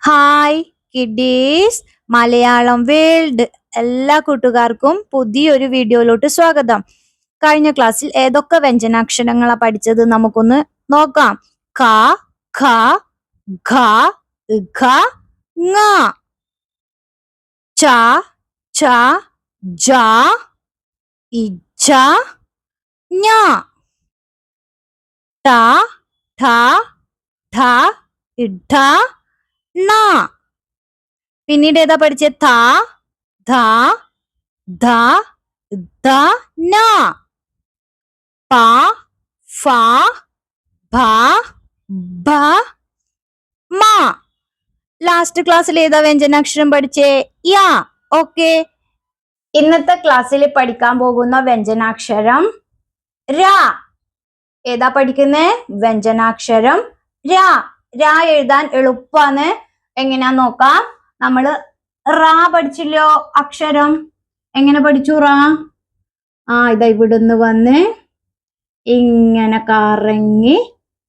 Hi kiddies Malayalam world എല്ലാ കൂട്ടുകാർക്കും പുതിയൊരു വീഡിയോയിലോട്ട് സ്വാഗതം. കഴിഞ്ഞ ക്ലാസ്സിൽ ഏതൊക്കെ വ്യഞ്ജനാക്ഷരങ്ങളാ പഠിച്ചത് നമുക്കൊന്ന് നോക്കാം. ക, ഖ, ഘ, ഘ, ങ. ച, ഛ, ജ, ഇജ, ഞ. ട, ഠ, ഠ, ഇഠ, ണ. പിന്നീട് ഏതാ പഠിച്ചേ? ഥ, ധ, ധ, ധ, ന. പ, ഫ, ഭ, ഭ, മ. ലാസ്റ്റ് ക്ലാസ്സിൽ ഏതാ വ്യഞ്ജനാക്ഷരം പഠിച്ചേ? യ. ഓക്കെ, ഇന്നത്തെ ക്ലാസ്സിൽ പഠിക്കാൻ പോകുന്ന വ്യഞ്ജനാക്ഷരം ര. ഏതാ പഠിക്കുന്നേ? വ്യഞ്ജനാക്ഷരം ര. ര എഴുതാൻ എളുപ്പാണ്. എങ്ങനെയാ നോക്കാം. നമ്മള് റാ പഠിച്ചില്ലോ അക്ഷരം. എങ്ങനെ പഠിച്ചു റാ? ഇതാ ഇവിടുന്ന് വന്ന് ഇങ്ങനെ കറങ്ങി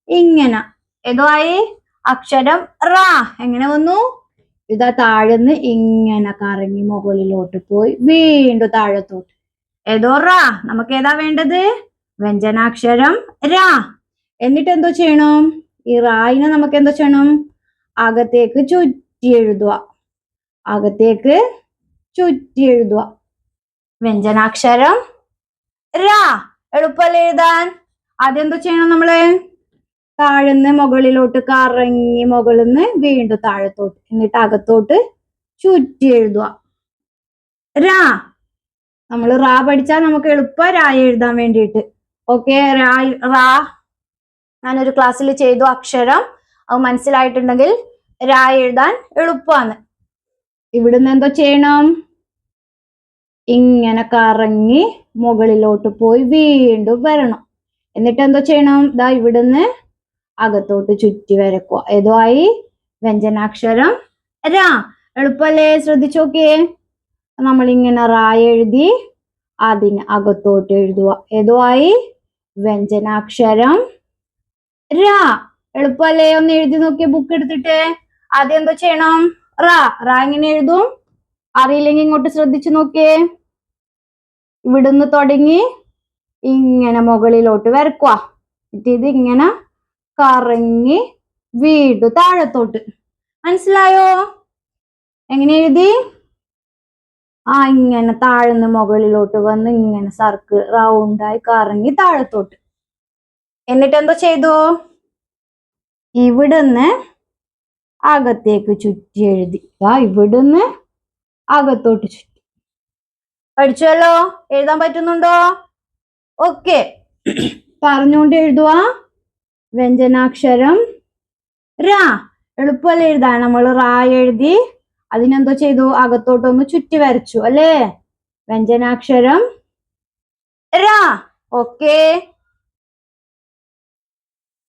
ഇങ്ങനെ ഏതായി അക്ഷരം റാ. എങ്ങനെ വന്നു? ഇതാ താഴെന്ന് ഇങ്ങനെ കറങ്ങി മുകളിലോട്ട് പോയി വീണ്ടും താഴത്തോട്ട്. ഏതോ റാ. നമുക്ക് ഏതാ വേണ്ടത്? വ്യഞ്ജനാക്ഷരം ര. എന്നിട്ട് എന്തോ ചെയ്യണം? ഈ റായിനെ നമുക്ക് എന്തോ ചെയ്യണം? അകത്തേക്ക് ചുറ്റി എഴുതുക. അകത്തേക്ക് ചുറ്റി എഴുതുക. വ്യഞ്ജനാക്ഷരം ര. എളുപ്പല്ലേ എഴുതാൻ? ആദ്യം എന്തോ ചെയ്യണം? നമ്മള് താഴെന്ന് മുകളിലോട്ട് കറങ്ങി മുകളിന്ന് വീണ്ടും താഴത്തോട്ട് എന്നിട്ട് അകത്തോട്ട് ചുറ്റി എഴുതുക. ര. നമ്മൾ റാ പഠിച്ചാൽ നമുക്ക് എളുപ്പം ര എഴുതാൻ വേണ്ടിയിട്ട്. ഓക്കെ, റാ ഞാനൊരു ക്ലാസ്സിൽ ചെയ്തു അക്ഷരം. അത് മനസ്സിലായിട്ടുണ്ടെങ്കിൽ ര എഴുതാൻ എളുപ്പമാണ്. ഇവിടുന്ന് എന്തോ ചെയ്യണം? ഇങ്ങനെ കറങ്ങി മുകളിലോട്ട് പോയി വീണ്ടും വരണം. എന്നിട്ട് എന്തോ ചെയ്യണം? ദാ ഇവിടുന്ന് അകത്തോട്ട് ചുറ്റി വരക്കുക. ഏതോ ആയി വ്യഞ്ജനാക്ഷരം ര. എളുപ്പല്ലേ? ശ്രദ്ധിച്ചു നോക്കിയേ. നമ്മളിങ്ങനെ റാ എഴുതി അതിന് അകത്തോട്ട് എഴുതുക. ഏതോ ആയി വ്യഞ്ജനാക്ഷരം ര. എളുപ്പല്ലേ? ഒന്ന് എഴുതി നോക്കിയേ ബുക്ക് എടുത്തിട്ട്. ആദ്യം എന്തോ ചെയ്യണം? റാ ഇങ്ങനെ എഴുതും. അറിയില്ലെങ്കിൽ ഇങ്ങോട്ട് ശ്രദ്ധിച്ചു നോക്കിയേ. ഇവിടുന്ന് തുടങ്ങി ഇങ്ങനെ മുകളിലോട്ട് വരക്കുക. ഇത് ഇങ്ങനെ കറങ്ങി വീണ്ടും താഴത്തോട്ട്. മനസ്സിലായോ? എങ്ങനെ എഴുതി? ഇങ്ങനെ താഴ്ന്ന് മുകളിലോട്ട് വന്ന് ഇങ്ങനെ സർക്കിൾ റൗണ്ടായി കറങ്ങി താഴത്തോട്ട്. എന്നിട്ട് എന്തോ ചെയ്തു? ഇവിടുന്ന് അകത്തേക്ക് ചുറ്റി എഴുതി. ഇവിടുന്ന് അകത്തോട്ട് ചുറ്റി. പഠിച്ചല്ലോ? എഴുതാൻ പറ്റുന്നുണ്ടോ? ഓക്കെ, പറഞ്ഞുകൊണ്ട് എഴുതുക. വ്യഞ്ജനാക്ഷരം ര. എളുപ്പമല്ലേ എഴുതാൻ? നമ്മൾ റാ എഴുതി അതിനെന്തോ ചെയ്തു? അകത്തോട്ടൊന്ന് ചുറ്റി വരച്ചു അല്ലേ? വ്യഞ്ജനാക്ഷരം ര. ഓക്കെ,